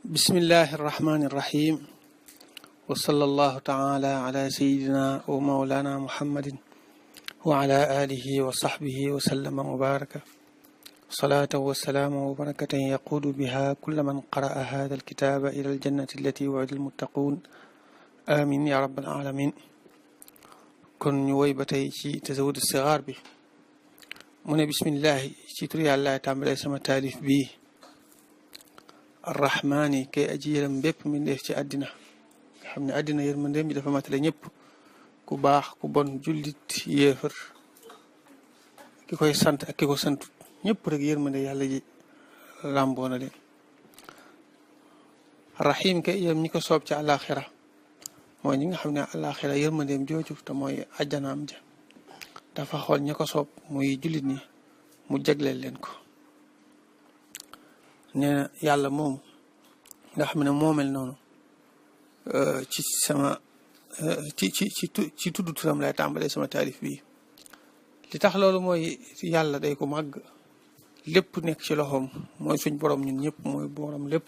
bismillahi irrahmani irrahim wa sallallahu taala ala sayidina wa maulana muhammadin wa ala alihi wa sahbihi wa sallama wa baraka salatan wa salaama wa barakatan yaquudu biha kulla man qara'a hada alkitaba ila aljannati allati wu'ida almuttaqun amin ya rabbal alamin. kon ñu woy ba tey ci tazawud sigaar bi mu ne bismillahi ci tur yàlla tàmbalee sama taalif bii arrahmaani kay aji yërëm bépp mi ndeef ci àddina nga xam ne àddina yërmandeem ji dafa matale ñëpp ku baax ku bon jullit yéefar ki koy sant ak ki ko sant ñëpp rek yërmande yàlla ji làmboo na leen. rahim kay yërëm ñi ko soob ci àllaaxira mooy ñi nga xam ne àllaaxira yërmandeem jooju te mooy àjjanaam ja dafa xool ñi ko soob muy jullit ñi mu jagleel leen ko. nee na yàlla moomu nga xam ne moo mel noonu ci sama ci tudd turam lay tàmbalee sama taarif bii li tax loolu mooy yàlla day ko màgg lépp nekk ci loxoom mooy suñ borom ñun ñëpp mooy borom lépp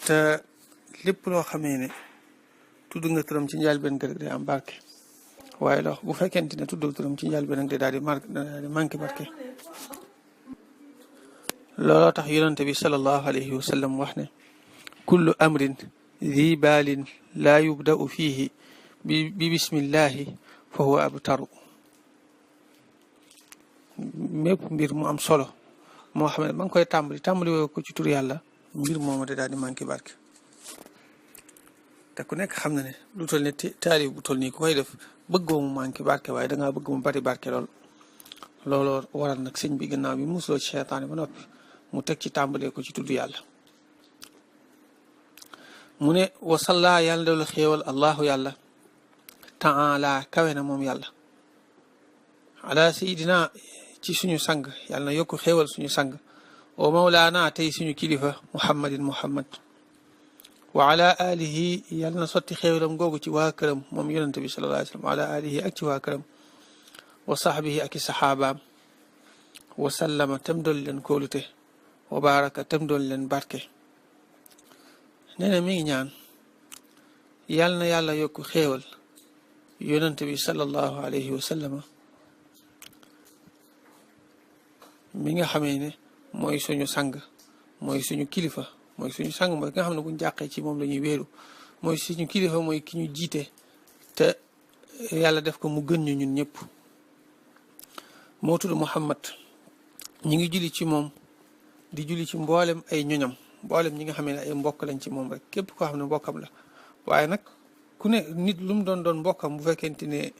te lépp loo xamee ne tudd nga turam ci njëlbéen ga rek day am barke waaye lox bu fekkente ne tudd turam ci njëlbéen rek daal di manqué barke. looloo tax yonente bi sallallahu alayhi wa sallam wax ne kullu amrin di baalin laa yubda'u fiihi bi bismillahi fa huwa abtaru. mépp mbir mu am solo moo xam ne ba nga koy tàmbali woo ko ci tur yàlla mbir moomu de daal di manqué barke. te ku nekk xam na ne lu toll ne taarif bu toll nii ku koy def bëggoo mu manqué barke waaye dangaa bëgg mu bari barke lool. looloo waral nag sëñ bi gannaaw bi musuloo ci seytaane ba noppi mu teg ci tàmbalee ko ci tudd yàlla. mu ne wasalla yàlla doolu xéewal allahu yàlla taala kawe na moom yàlla ala sayidina ci suñu sang yàlla na yokku xéewal suñu sang wa mawlaana tey suñu kilifa muhammad wa ala alihi yàlla na sotti xéewalam googu ci waa këram moom yonente bi sallallahu alayhi wa sallam wa ala alihi ak ci waa këram wa sahbihi ak i saxaabaam wa sallama tam dool leen kóolute wa baraka tam doon leen barke. nee na mi ngi ñaan yàlla na yàlla yokk xéewal yonente bi sallallahu alayhi wa sallama mi nga xamee ne mooy suñu sang mooy suñu kilifa mooy suñu sang mooy nga xam ne buñ jàqee ci moom la ñuy wéeru mooy suñu kilifa mooy ki ñu jiite te yàlla def ko mu gën ñu ñun ñëpp. moo tudd Muhammad ñi ngi julli ci moom di julli ci mboolem ay ñoñam mboolem ñi nga xam ne ay mbokk lañ ci moom rek képp koo xam ne mbokkam la waaye nag ku ne nit lu mu doon mbokkam bu fekkente ne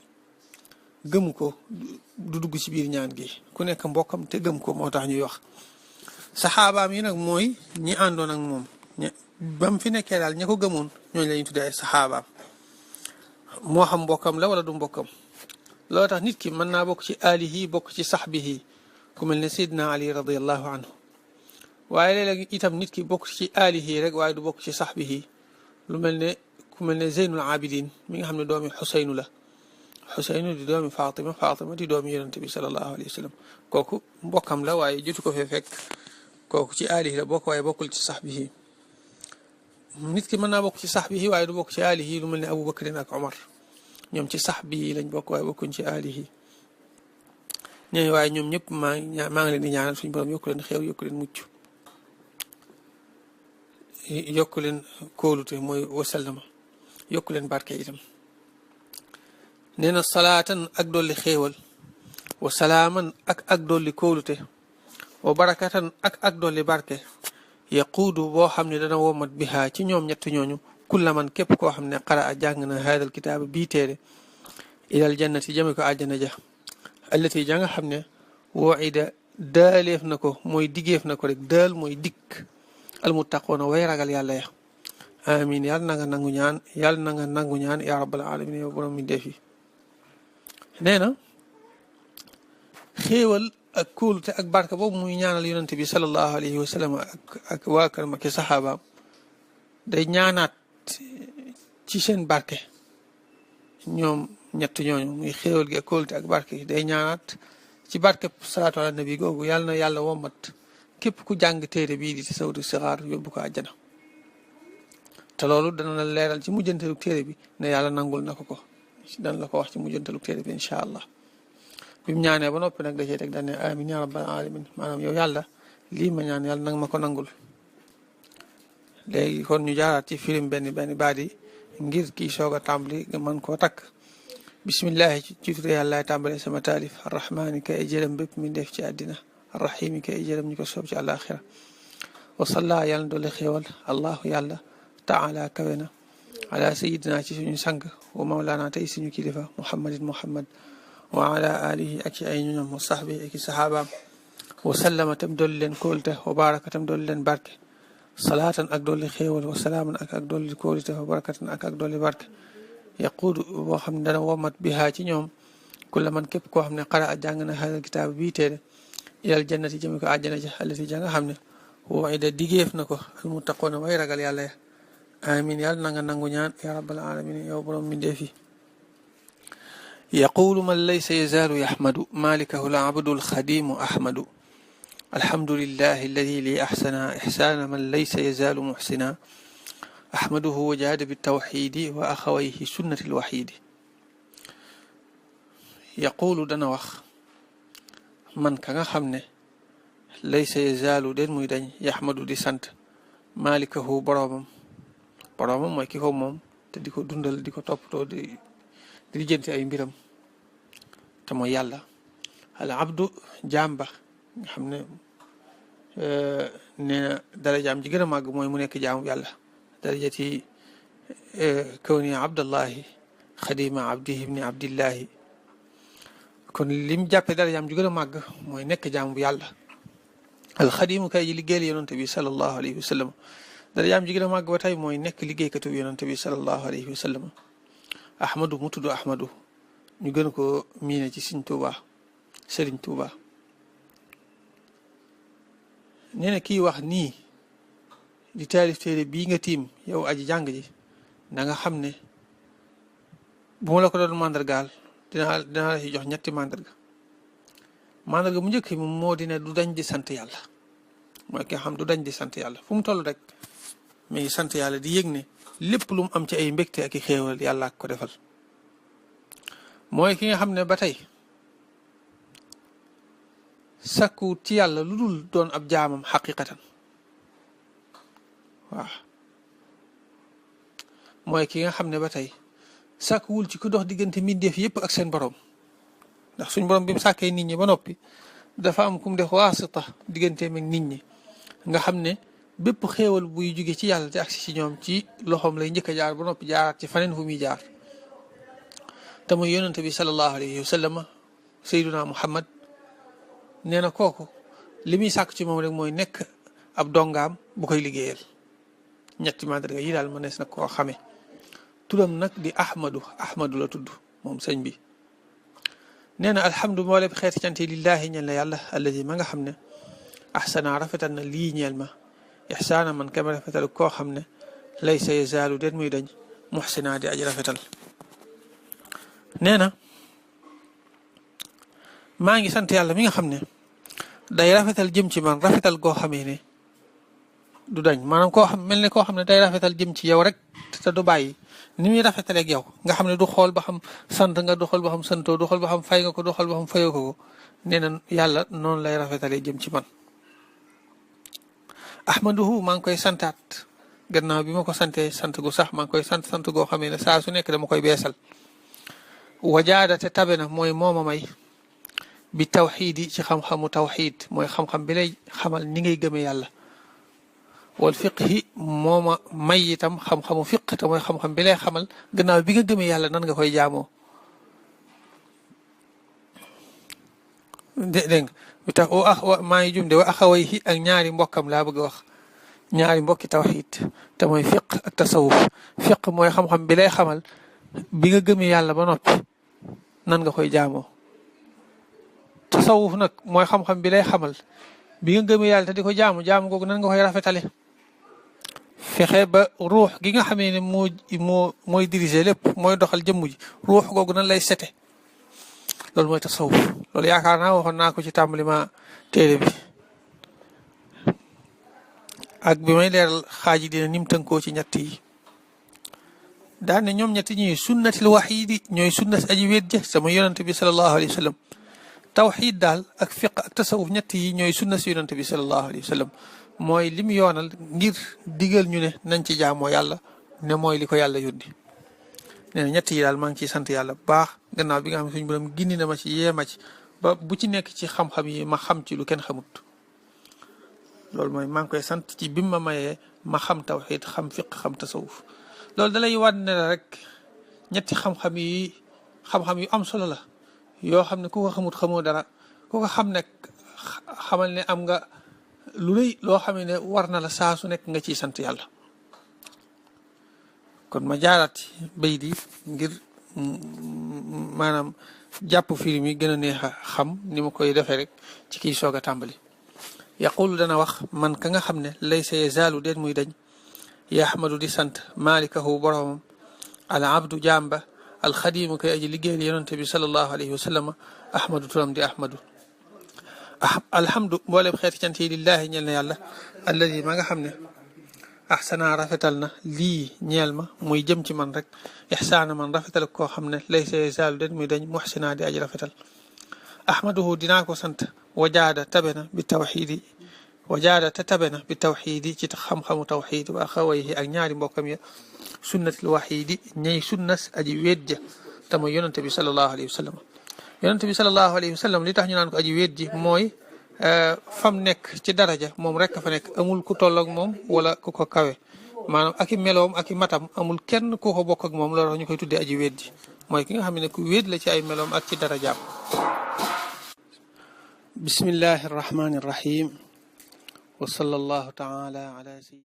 gëmu ko du dugg ci biir ñaan gi ku nekk mbokkam te gëm ko moo tax ñuy wax. saxaabaam yi nag mooy ñi àndoon ak moom ba mu fi nekkee daal ña ko gëmoon ñooñu la ñuy tuddee ay saxaabaam moo xam mbokkam la wala du mbokkam. loolu tax nit ki mën naa bokk ci alihi bokk ci saxbihi ku mel ne Seydina Ali radiallahu anhu waaye léeg-léeg itam nit ki bokk ci alihi rek waaye du bokk ci saxbihi lu mel ne ku mel ne Zeynul Abidin mi nga xam ne doomi Xuseynu la Xuseynu di doomi Fatima di doomi yonente bi sallallahu alayhi wa sallam kooku mbokkam la waaye jotu ko fee fekk kooku ci alihi la bokk waaye bokkul ci saxbihi. nit ki mën naa bokk ci saxbihi waaye du bokk ci alihi lu mel ne Abu Bakrin ak Omar ñoom ci sax bii lañ bokk waaye bokkuñ ci alihi ñooy waaye ñoom ñëpp maa ngi leen di ñaanal suñu borom yokku leen xew yokku leen mucc yokku leen kóolute mooy wasallama yokku leen barke itam. nee na salaatan ak dolli xéewal wa salaaman ak dolli kóolute wa barakatan ak dolli barke yaquudu boo xam ne dana womat bihaa ci ñoom ñett ñooñu kulla man képp koo xam ne qara a jàng na haadal kitaaba bii téere ilal jannati jëme ko àjjana ja allati ja nga xam ne wu'ida daaleef na ko mooy diggeef na ko rek daal mooy dikk almuttaqoona way ragal yàlla ya amin yàlla na nga nangu ñaan ya rabbal alamin yow borom mi def yi. nee na xéewal ak kóolute ak barka boobu muy ñaanal yonente bi sallallahu alayhi wa sallam ak waa këram ak saxaabaam day ñaanaat ci seen barke ñoom ñett ñooñu muy xéewal gi ak kóolute ak barke day ñaanaat ci barke salaatu ala nabi googu yàlla na yàlla womat képp ku jàng téere bii di tasawudu sixaar yóbbu ko àjjana te loolu dana la leeral ci mujjantalu téere bi ne yàlla nangul na ko dana la ko wax ci mujjantalu téere bi incha allah bi mu ñaanee ba noppi nag da cee teg daan ne amin ya rabbal alamin maanaam yow yàlla lii ma ñaan yàlla nag ma ko nangul léegi kon ñu jaaraat ci firim benn baat yi ngir kii soog a tàmbali nga mën koo takk bismillahi ci ture yàlla tàmbale sama taalif arrahmaani ka ay jërëm bépp mi def ci àddina arrahimi ka ay jërëm ñu ko soob ci àllaaxira wa salla yàlla doole xéewal allahu yàlla taala kawe na ala sayidina ci suñu sang wa mawlana tey suñu kilifa muhammad wa ala alihi ak ci ay ñoñam wa sahbi ak i sahabaam wa sallama tam doolu leen kóolute wa baraka tam doolu leen barke salaatan ak dolli xéewal wa salaaman ak dolli kóolute wa barakatan ak dolli barke yaquudu boo xam ne dana womat bihaa ci ñoom kulla man képp koo xam ne xara a jàng na xaal kitaab bii téere ilal jannati jëme ko àjjana ja allati ja nga xam ne waida digéef na ko almuttaqoona way ragal yàlla ya amin yàlla na nga nangu ñaan ya rabbal alamin yow borom mbindeef yi yaqulu man laysa yazaalu yaxmadu malikahu l abdu alxadimu ahmadu alhamdulillahi alladi li axsana ixsaana man laysa yazaalu muxsina ahmaduhu wa jaada bitawxidi wa axawayhi sunnati lwaxiidi yaqulu dana wax man ka nga xam ne laysa yazaalu den muy dañ yaxmadu di sant malikahu boroomam mooy ki ko moom te di ko dundal di ko toppatoo di lijjanti ay mbiram te mooy yàlla al abdu jàmba nga xam ne nee na darajaam ji gën a màgg mooy mu nekk jaamu yàlla darajati kawni abdallahi xadima abdihi ibni abdillahi kon lim jàppe darajaam ji gën a màgg mooy nekk jaamu yàlla alxadimu kay ji liggéeyal yonante bi salallahu alayhi wa sallam darajaam ji gën a màgg ba tey mooy nekk liggéeykatu yonante bi salallahu alayhi wa sallam ahmadu mu tudd ahmadu ñu gën ko miine ci Sëriñ Tuuba nee na kii wax nii di taalif téere bii nga tiim yow aji jàng ji da nga xam ne bu ma la ko doon mandargaal dinaa la ci jox ñetti mandarga mu njëkk mi moo di ne du dañ di sant yàlla mooy ki nga xam du dañ di sant yàlla fu mu toll rek mi ngi sant yàlla di yëg ne lépp lu mu am ci ay mbégte ak i xéewal yàlla ak ko defal mooy ki nga xam ne ba tey sakkuwut ci yàlla lu dul doon ab jaamam xaqiqatan waaw mooy ki nga xam ne ba tey sàkkuwul ci ku dox diggante mbindeef yépp ak seen borom ndax suñ borom bi mu sàkkee nit ñi ba noppi dafa am ku mu def waasita digganteem ak nit ñi nga xam ne bépp xéewal buy jóge ci yàlla te agsi ci ñoom ci loxoom lay njëkk a jaar ba noppi jaaraat ci faneen fu muy jaar te muy yonente bi sallallahu alayhi wa sallam sayduna muhammad nee na kooku li muy sàkk ci moom rek mooy nekk ab dongaam bu koy liggéeyal ñetti mandarga yi daal mënees na koo xame turam nag di ahmadu la tudd moom sëñ bi nee na alhamdu moo lépp xeeti cant yi lillahi ñeel na yàlla alladi ma nga xam ne ahsana rafetal na lii ñeel ma ihsaana man kama rafetal koo xam ne laysa yazaalu den muy dañ muhsina di aji rafetal nee na maa ngi sant yàlla mi nga xam ne day rafetal jëm ci man rafetal goo xamee ne du dañ maanaam koo xam mel ne koo xam ne day rafetal jëm ci yow rek te du bàyyi ni muy rafetaleeg yow nga xam ne du xool ba xam sant nga du xool ba xam santoo du xool ba xam fay nga ko du xool ba xam fayoo ko nee na yàlla noonu lay rafetalee jëm ci man ahmaduhu maa ngi koy santaat gannaaw bi ma ko santee sant gu sax maa ngi koy sant goo xamee ne saa su nekk dama koy beesal wajaada te tabe na mooy mooma may bi tawxiid yi ci xam-xamu tawxiid mooy xam-xam bi lay xamal ni ngay gëmee yàlla wal fiqhi mooma may itam xam-xamu fiq te mooy xam-xam bi lay xamal gannaaw bi nga gëmee yàlla nan nga koy jaamoo dégg nga tax maa ngi jumde wa axawayhi ak ñaari mbokkam laa bëgg a wax ñaari mbokki tawxiid te mooy fiq ak tasawuf fiq mooy xam-xam bi lay xamal bi nga gëmee yàlla ba noppi nan nga koy jaamoo tasawuf nag mooy xam-xam bi lay xamal bi nga gëmee yàlla te di ko jaamu googu nan nga koy rafetale fexe ba ruux gi nga xamee ne mooy diriger lépp mooy doxal jëmm ji ruux googu nan lay sete loolu mooy tasawuf loolu yaakaar naa waxoon naa ko ci tàmbali ma téere bi ak bi may leeral xaaji dina nim tënkoo ci ñett yi daan ne ñoom ñetti ñuy sunnatil waxiidi ñooy sunnas aji wéet ja sama yonante bi sallallahu alayhi wa sallam tawxiid daal ak fiq ak tasawuf ñett yi ñooy sunnas yonante bi sallallahu alayhi wa sallam mooy li mu yoonal ngir digal ñu ne nañ ci jaamoo yàlla ne mooy li ko yàlla yónni nee na ñett yi daal maa ngi ciy sant yàlla bu baax gannaaw bi nga xam ne suñu borom gindi na ma ci yee ma ci ba bu ci nekk ci xam-xam yi ma xam ci lu kenn xamut loolu mooy maa ngi koy sant ci bi ma mayee ma xam tawxiid xam fiq xam tasawuf loolu dalay wan ne rek ñetti xam-xam yu am solo la yoo xam ne ku ko xamut xamoo dara ku ko xam ne xamal ne am nga lu rëy loo xam ne war na la saa su nekk nga ciy sant yàlla kon ma jaaraat bay di ngir maanaam jàpp firi mi gën a neex a xam ni ma koy defee rek ci kiy soog a tàmbali yaqulu dana wax man ka nga xam ne laysa yazaalu den muy dañ yaxmadu di sant malikahu boromam al abdu jàmba alxadimu koy aji liggéeyal yonante bi sallallahu alayhi wa sallam ahmadu turam di ahmadu alhamdu mboolem xeeti cant yi lillahi ñeel na yàlla alladi ma nga xam ne ahsana rafetal na lii ñeel ma muy jëm ci man rek ihsaana man rafetal koo xam ne laysa yazaalu den muy dañ muhsina di aji rafetal ahmaduhu dinaa ko sant wajaada tabe na bi tawxiidi wajaada te tabe na bi tawxiidi ci xam-xamu tawxiid wa axawayhi ak ñaari mbokkam ya sunnatil waxiidi ñay sunnas aji wéet ja te mooy yonante bi sallallahu alayhi wa sallam yonante bi sallallahu alayhi wa sallam li tax ñu naan ko aji wéet ji mooy fam nekk ci daraja moom rek fa nekk amul ku tolloog moom wala ku ko kawe maanaam ak i meloom ak i matam amul kenn ku ko bokk ak moom loolu ñu koy tuddee aji wéet ji mooy ki nga xam ne ku wéet la ci ay meloom ak ci darajaam bismillahi arrahmani irrahim wa sallallahu taala ala sayyidina